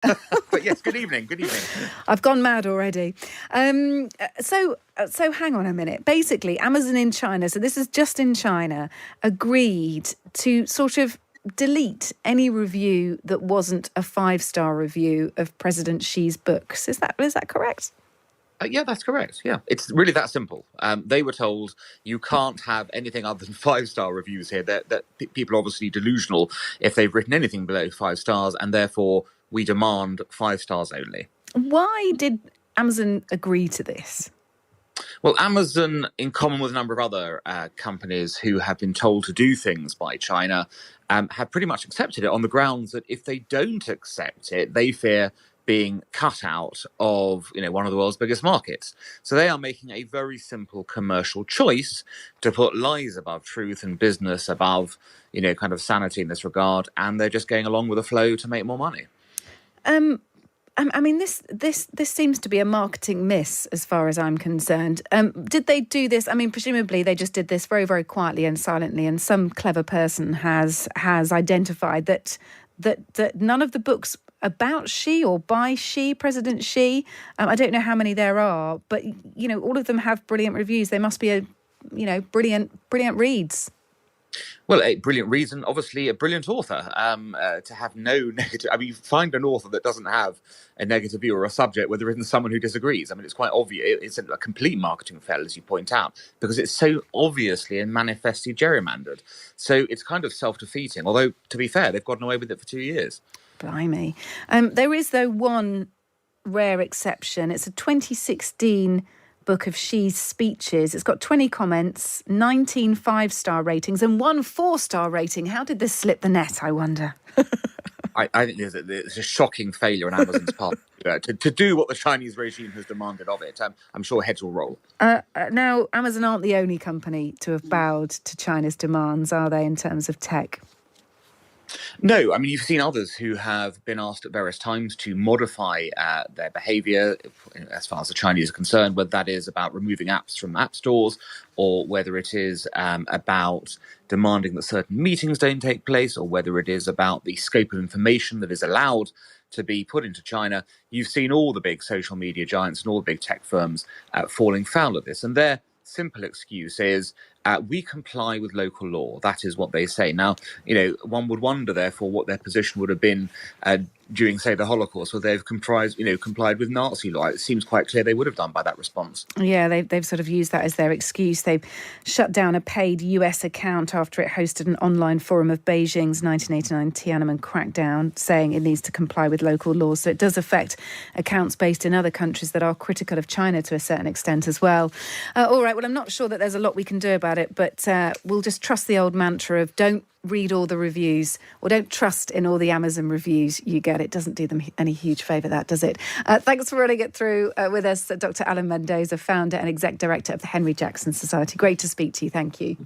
But yes, good evening. Good evening. I've gone mad already. So hang on a minute. Basically, Amazon in China, so this is just in China, agreed to sort of delete any review that wasn't a 5-star review of President Xi's books. Is that correct? Yeah, that's correct. Yeah, it's really that simple. They were told you can't have anything other than 5-star reviews here. That people are obviously delusional if they've written anything below 5 stars, and therefore we demand 5 stars only. Why did Amazon agree to this? Well, Amazon, in common with a number of other companies who have been told to do things by China, have pretty much accepted it on the grounds that if they don't accept it, they fear being cut out of one of the world's biggest markets. So they are making a very simple commercial choice to put lies above truth and business above kind of sanity in this regard, and they're just going along with the flow to make more money. I mean, this seems to be a marketing miss as far as I'm concerned. Did they do this? I mean, presumably they just did this very, very quietly and silently, and some clever person has identified that none of the books about Xi or by Xi, President Xi, I don't know how many there are, but all of them have brilliant reviews. They must be brilliant reads. Well, a brilliant reason, obviously a brilliant author, to have no negative. I mean, you find an author that doesn't have a negative view or a subject where there isn't someone who disagrees. I mean, it's quite obvious. It's a complete marketing fail, as you point out, because it's so obviously and manifestly gerrymandered. So it's kind of self-defeating, although, to be fair, they've gotten away with it for 2 years. Blimey. There is, though, one rare exception. It's a 2016 book of Xi's speeches. It's got 20 comments, 19 5-star ratings and 1 4-star rating. How did this slip the net, I wonder? I think there's a shocking failure on Amazon's part to do what the Chinese regime has demanded of it. I'm sure heads will roll. Now, Amazon aren't the only company to have bowed to China's demands, are they, in terms of tech? No, I mean, you've seen others who have been asked at various times to modify their behavior as far as the Chinese are concerned, whether that is about removing apps from app stores or whether it is about demanding that certain meetings don't take place or whether it is about the scope of information that is allowed to be put into China. You've seen all the big social media giants and all the big tech firms falling foul of this. And their simple excuse is we comply with local law. That is what they say. Now, one would wonder, therefore, what their position would have been during, say, the Holocaust, where they've complied with Nazi law. It seems quite clear they would have done by that response. Yeah, they've sort of used that as their excuse. They've shut down a paid US account after it hosted an online forum of Beijing's 1989 Tiananmen crackdown, saying it needs to comply with local laws. So it does affect accounts based in other countries that are critical of China to a certain extent as well. All right, well, I'm not sure that there's a lot we can do about it, but we'll just trust the old mantra of don't read all the reviews or don't trust in all the Amazon reviews you get. It doesn't do them any huge favour, that, does it? Thanks for running it through with us, Dr. Alan Mendoza, founder and exec director of the Henry Jackson Society. Great to speak to you. Thank you.